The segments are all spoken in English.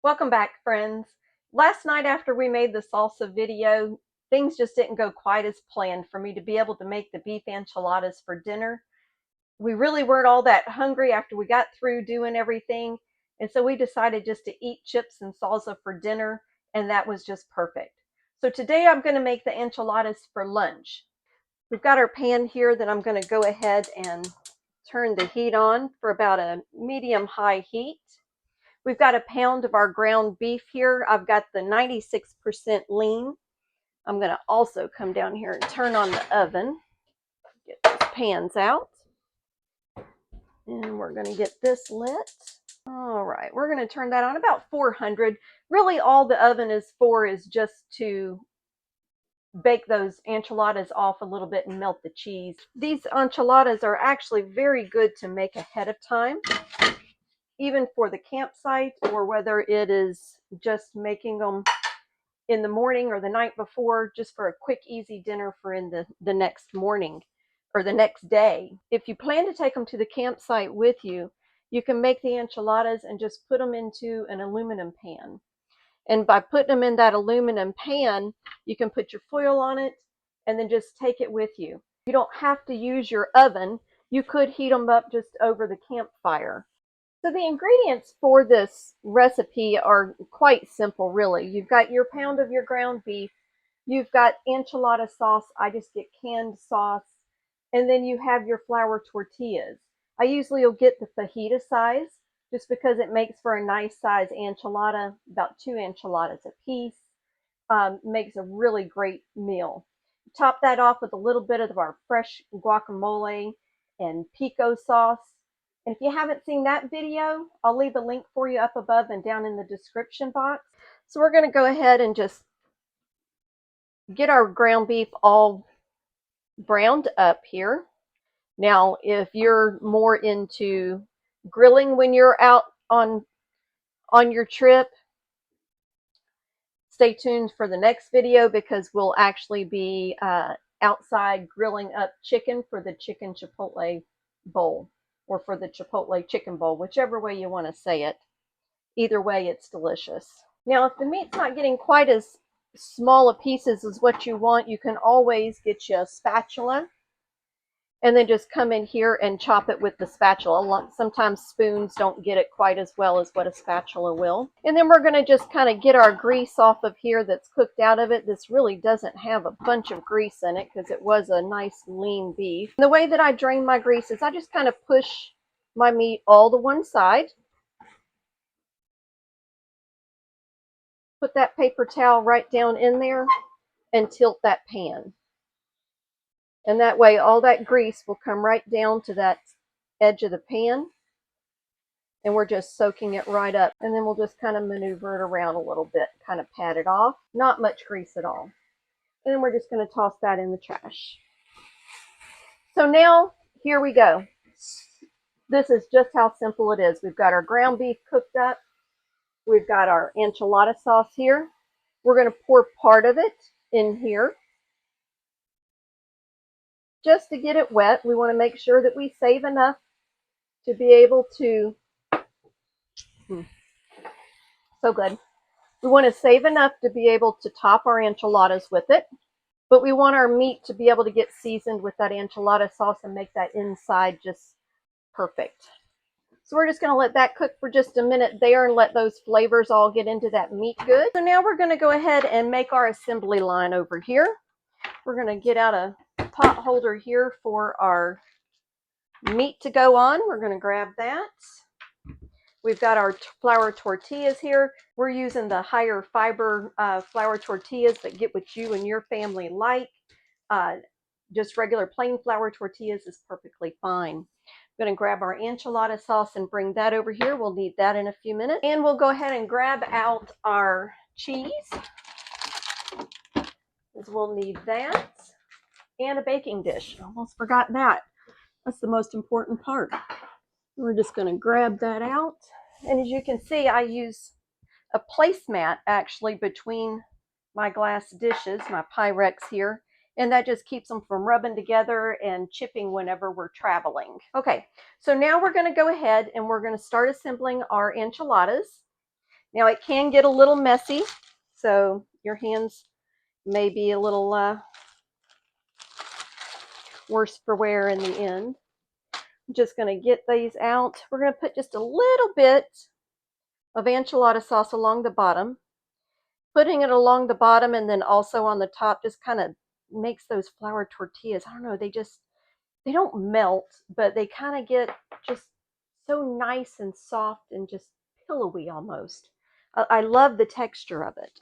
Welcome back, friends. Last night after we made the salsa video, things just didn't go quite as planned for me to be able to make the beef enchiladas for dinner. We really weren't all that hungry after we got through doing everything, and so we decided just to eat chips and salsa for dinner, and that was just perfect. So today I'm going to make the enchiladas for lunch. We've got our pan here that I'm going to go ahead and turn the heat on for about a medium-high heat. We've got a pound of our ground beef here. I've got the 96% lean. I'm going to also come down here and turn on the oven. Get those pans out. And we're going to get this lit. All right, we're going to turn that on about 400. Really all the oven is for is just to bake those enchiladas off a little bit and melt the cheese. These enchiladas are actually very good to make ahead of time, even for the campsite, or whether it is just making them in the morning or the night before, just for a quick, easy dinner for in the next morning or the next day. If you plan to take them to the campsite with you, you can make the enchiladas and just put them into an aluminum pan. And by putting them in that aluminum pan, you can put your foil on it and then just take it with you. You don't have to use your oven. You could heat them up just over the campfire. So the ingredients for this recipe are quite simple, really. You've got your pound of your ground beef. You've got enchilada sauce. I just get canned sauce. And then you have your flour tortillas. I usually will get the fajita size just because it makes for a nice size enchilada, about 2 enchiladas a piece. Makes a really great meal. Top that off with a little bit of our fresh guacamole and pico sauce. And if you haven't seen that video, I'll leave a link for you up above and down in the description box. So we're going to go ahead and just get our ground beef all browned up here. Now, if you're more into grilling when you're out on your trip, stay tuned for the next video because we'll actually be outside grilling up chicken for the chicken chipotle bowl, or for the chipotle chicken bowl, whichever way you want to say it. Either way, it's delicious. Now, if the meat's not getting quite as small a pieces as what you want, you can always get you a spatula and then just come in here and chop it with the spatula. Sometimes spoons don't get it quite as well as what a spatula will. And then we're going to just kind of get our grease off of here that's cooked out of it. This really doesn't have a bunch of grease in it because it was a nice lean beef. And the way that I drain my grease is I just kind of push my meat all to one side. Put that paper towel right down in there and tilt that pan. And that way all that grease will come right down to that edge of the pan. And we're just soaking it right up. And then we'll just kind of maneuver it around a little bit, kind of pat it off. Not much grease at all. And then we're just going to toss that in the trash. So now, here we go. This is just how simple it is. We've got our ground beef cooked up. We've got our enchilada sauce here. We're going to pour part of it in here. Just to get it wet, we want to make sure that we save enough to be able to, so good. We want to save enough to be able to top our enchiladas with it, but we want our meat to be able to get seasoned with that enchilada sauce and make that inside just perfect. So we're just going to let that cook for just a minute there and let those flavors all get into that meat good. So now we're going to go ahead and make our assembly line over here. We're going to get out a pot holder here for our meat to go on. We're going to grab that. We've got our flour tortillas here. We're using the higher fiber flour tortillas that get what you and your family like. Just regular plain flour tortillas is perfectly fine. I'm going to grab our enchilada sauce and bring that over here. We'll need that in a few minutes. And we'll go ahead and grab out our cheese, because we'll need that. And a baking dish. Almost forgot that. That's the most important part. We're just going to grab that out. And as you can see, I use a placemat actually between my glass dishes, my Pyrex here. And that just keeps them from rubbing together and chipping whenever we're traveling. Okay, so now we're going to go ahead and we're going to start assembling our enchiladas. Now it can get a little messy, so your hands may be a little worse for wear in the end. I'm just going to get these out. We're going to put just a little bit of enchilada sauce along the bottom. Putting it along the bottom and then also on the top just kind of makes those flour tortillas, I don't know, they don't melt, but they kind of get just so nice and soft and just pillowy almost. I love the texture of it.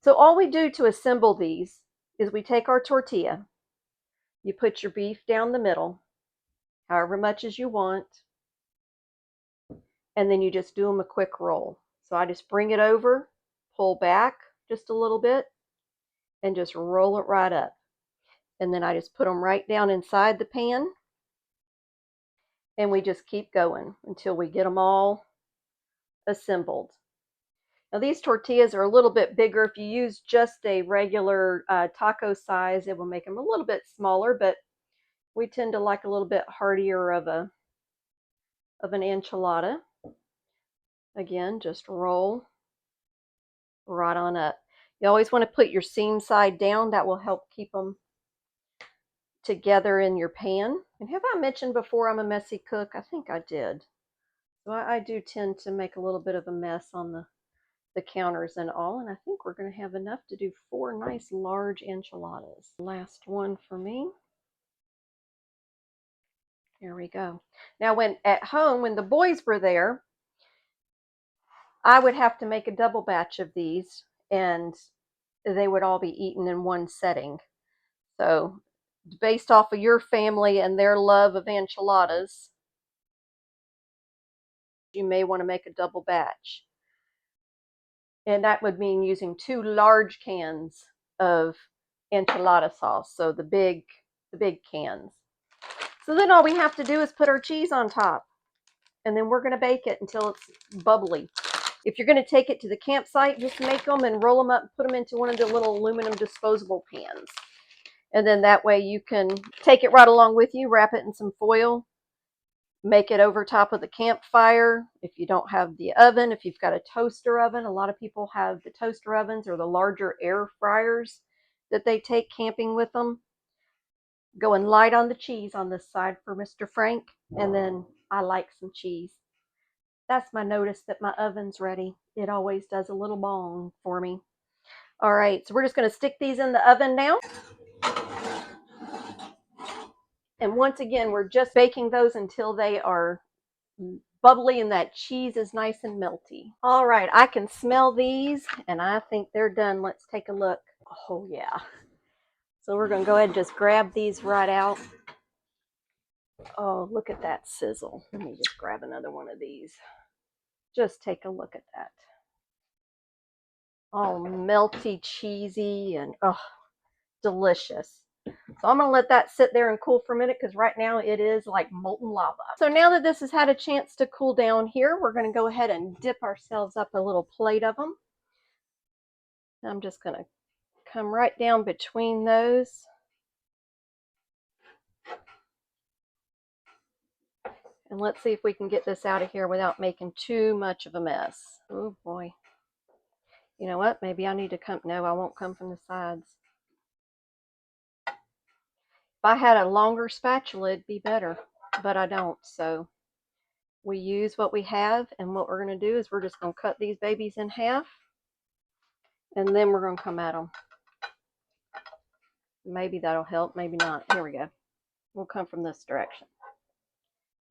So all we do to assemble these is we take our tortilla, you put your beef down the middle, however much as you want, and then you just do them a quick roll. So I just bring it over, pull back just a little bit, and just roll it right up. And then I just put them right down inside the pan, and we just keep going until we get them all assembled. Now these tortillas are a little bit bigger. If you use just a regular taco size, it will make them a little bit smaller, but we tend to like a little bit heartier of an enchilada. Again, just roll right on up. You always want to put your seam side down. That will help keep them together in your pan. And have I mentioned before I'm a messy cook? I think I did. So I do tend to make a little bit of a mess on the counters and all, and I think we're going to have enough to do 4 nice large enchiladas. Last one for me. There we go. Now when at home, when the boys were there, I would have to make a double batch of these, and they would all be eaten in one setting. So based off of your family and their love of enchiladas, you may want to make a double batch. And that would mean using 2 large cans of enchilada sauce, so the big cans. So then all we have to do is put our cheese on top, and then we're going to bake it until it's bubbly. If you're going to take it to the campsite, just make them and roll them up and put them into one of the little aluminum disposable pans. And then that way you can take it right along with you, wrap it in some foil, make it over top of the campfire. If you don't have the oven, if you've got a toaster oven, a lot of people have the toaster ovens or the larger air fryers that they take camping with them. Going light on the cheese on this side for Mr. Frank, and then I like some cheese. That's my notice that my oven's ready. It always does a little bong for me. All right, so we're just going to stick these in the oven now. And once again, we're just baking those until they are bubbly and that cheese is nice and melty. All right, I can smell these and I think they're done. Let's take a look. Oh yeah. So we're going to go ahead and just grab these right out. Oh, look at that sizzle. Let me just grab another one of these. Just take a look at that. All melty, cheesy, and oh, delicious. So I'm going to let that sit there and cool for a minute because right now it is like molten lava. So now that this has had a chance to cool down here, we're going to go ahead and dip ourselves up a little plate of them. I'm just going to come right down between those. And let's see if we can get this out of here without making too much of a mess. Oh boy. You know what? Maybe I need to come. No, I won't come from the sides. If I had a longer spatula, it'd be better, but I don't. So we use what we have, and what we're going to do is we're just going to cut these babies in half, and then we're going to come at them. Maybe that'll help, maybe not. Here we go. We'll come from this direction.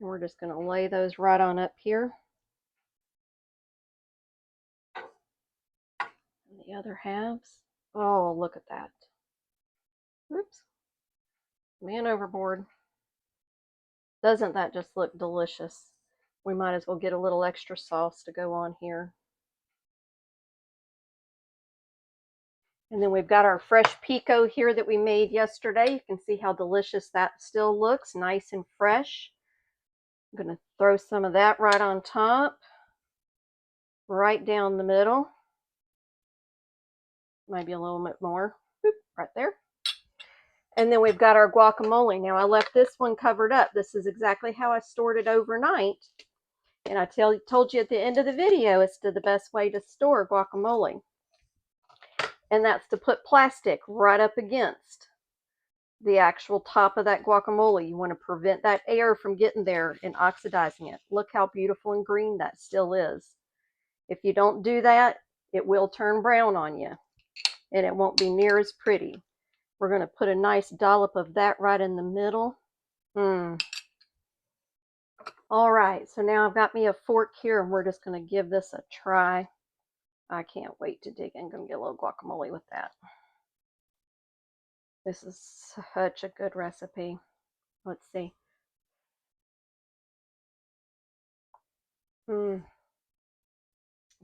And we're just going to lay those right on up here. And the other halves. Oh, look at that. Oops. Man overboard. Doesn't that just look delicious? We might as well get a little extra sauce to go on here. And then we've got our fresh pico here that we made yesterday. You can see how delicious that still looks, nice and fresh. I'm going to throw some of that right on top, right down the middle. Maybe a little bit more, right there. And then we've got our guacamole. Now I left this one covered up. This is exactly how I stored it overnight. And I told you at the end of the video, it's the best way to store guacamole. And that's to put plastic right up against the actual top of that guacamole. You want to prevent that air from getting there and oxidizing it. Look how beautiful and green that still is. If you don't do that, it will turn brown on you and it won't be near as pretty. We're going to put a nice dollop of that right in the middle. All right, so now I've got me a fork here and we're just going to give this a try. I can't wait to dig in. I'm going to get a little guacamole with that. This is such a good recipe. Let's see. The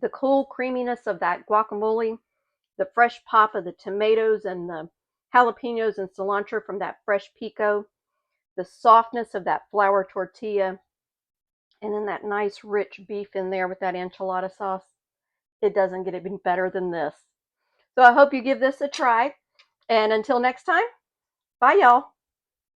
cool creaminess of that guacamole, the fresh pop of the tomatoes and the jalapenos and cilantro from that fresh pico, the softness of that flour tortilla, and then that nice rich beef in there with that enchilada sauce. It doesn't get any better than this. So I hope you give this a try. And until next time, bye y'all.